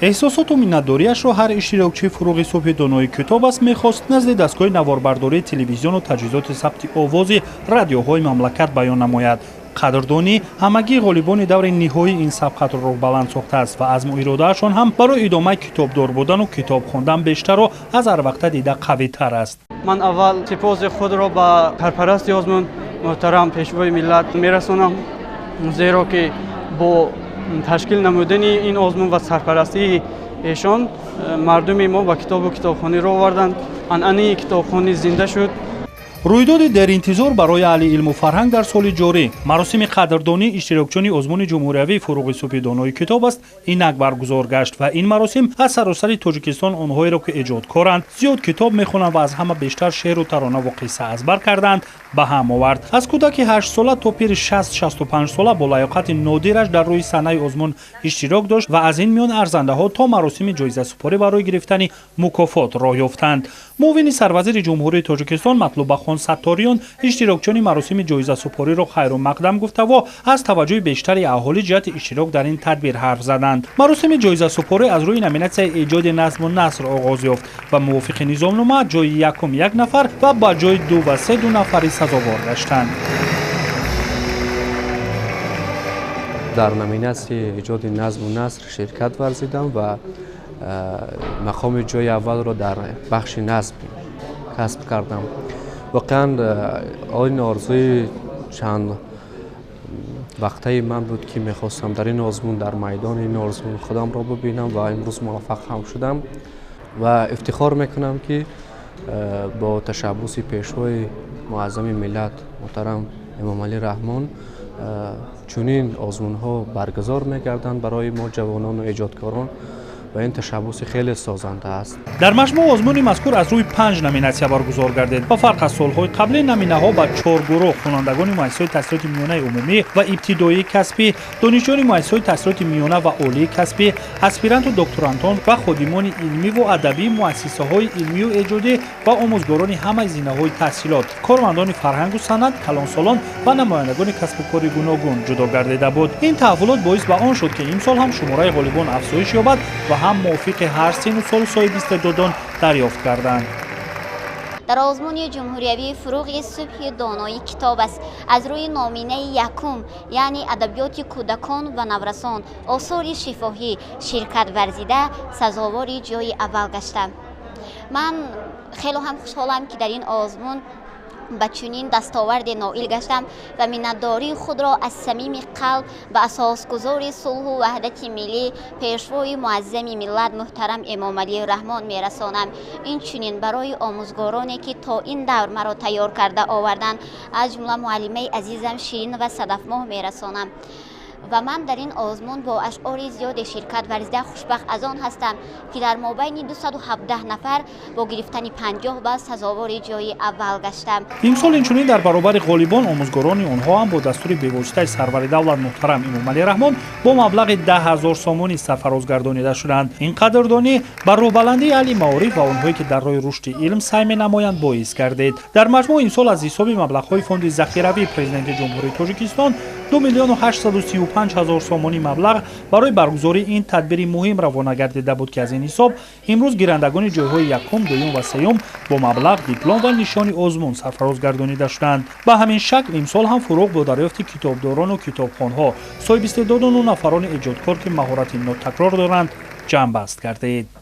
احساسات و منتداریش را هر اشتراکچی فروغ صبح دانای کتاب است میخواست نزد دستگاه نواربرداری تلویزیون و تجهیزات ثبت آواز رادیوهای مملکت بیان نماید. قدردانی همگی غالبان دور نهایی این سبقت را بلند ساخته است و عزم و ارادهشان هم برای ادامه کتابدار بودن و کتاب خواندن بیشتر و از هر وقت دیده قوی تر است. من اول سپاس خود را به سرپرست آزمون محترم پیشوای ملت میرسانم، زیرا که با تشکیل نمودن این آزمون و سرپرستی ایشان مردم ما با کتاب و کتابخوانی را آوردند. عنعنه کتابخوانی زنده شد. رویداد در انتظار برای اهل علم و فرهنگ در سال جاری مراسم قدردانی اشتراکچیان آزمون جمهوری فروغ صبح دانای کتاب است اینک برگزار گشت و این مراسم از سراسر تاجیکستان آنهایی را که ایجادکارند زیاد کتاب میخوانند و از همه بیشتر شعر و ترانه و قصه ازبر کردند به هم آورد. از کودک 8 ساله تا پیر 60-65 ساله با لیاقت نادرش در روی صحنه آزمون اشتراک داشت و از این میان ارزنده ها تا مراسم جایزه سپاری برای گرفتن مکافات راه یافتند. معاون سروزیر جمهوری تاجیکستان مطلوب خان ستاریان اشتراکچیان مراسم جایزه سپاری را خیر و مقدم گفته و از توجه بیشتری اهالی جهت اشتراک در این تدبیر حرف زدند. مراسم جایزه سپاری از روی نامیناسیون ایجاد نظم و نثر آغاز یافت و موافق نظامنامه جای یکم یک نفر و با جای 2 و 3 نفری سزاوار گشتند. در نامیناسی ایجاد نظم و نثر شرکت ورزیدم و مقام جای اول را در بخش نظم کسب کردم. واقعا این آرزوی چند وقته من بود که میخواستم در این آزمون در میدان این آزمون خودم را ببینم و امروز موفق هم شدم و افتخار میکنم که با تشبث پیشوای معظم ملت محترم امام علی رحمان چنین آزمون ها برگزار میگردند برای ما جوانان و ایجادکاران و این تشبث خیلی سازنده است. در مجموع آزمون مذکور از روی 5 نامیناسیون برگزار گردید. با فرق از سالهای قبلی نامینه ها به 4 گروه خوانندگان مؤسسه تحصیلات میانه عمومی و ابتدایی کسبی، دانشجویان مؤسسه تحصیلات میانه و عالی کسبی، اسپیرانت و دکترانتان و خادمان علمی و ادبی مؤسسه های علمی و ایجادی و آموزگاران همه زمینه‌های تحصیلات، کارمندان فرهنگ و صنعت، کلانسالان و نمایندگان کسب و کار گوناگون جدا گردیده بود. این تحولات باعث به آن شد که امسال هم شماره غالبان افزایش یابد و هم موافق هر سن و سال سایه 22 دریافت کردند. در آزمون جمهوری فروغ صبح دانایی کتاب است از روی نامینه یکم یعنی ادبیات کودکان و نورسان آثار شفاهی شرکت ورزیده سزاوار جای اول گشتم. من خیلی هم خوشحالم که در این آزمون به چنین دستاورد نائل گشتم و منتداری خود را از صمیم قلب به اساسگذار صلح و وحدت ملی پیشوای معظم ملت محترم امام علی رحمان میرسانم. این چنین برای آموزگارانی که تا این دور مرا تیار کرده آوردند از جمله معلمه عزیزم شیرین و صدف ماه میرسانم و من در این آزمون با اشعار زیاد شرکت ورزیده خوشبخت از آن هستم که در مابین 217 نفر با گرفتن 50 به سزاوار جای اول گشتم. امسال اینچنین در برابر غالبان آموزگاران آنها هم با دستور بواسطه سرور دولت محترم امام علی رحمان با مبلغ 10,000 سامانی سرفراز گردانیده شدند. این قدردانی بر روبلندی اهل معارف و آنهایی که در راه رشد علم سعی نمایند باعث گردید. در مجموع این سال از حساب مبلغ‌های فوند ذخیروی پرزیدنت جمهوری تاجیکستان 2,835,000 سامانی مبلغ برای برگزاری این تدبیر مهم روانه گردیده بود که از این حساب امروز گیرندگان جایهای یکم، دوم و سوم با مبلغ دیپلم و نشان آزمون سرفراز گردانیده شدند. به همین شکل امسال هم فروغ با دریافت کتابداران و کتابخوان‌ها 22 نفران ایجادکار که مهارت نوتکرار دارند جمع بست گردید.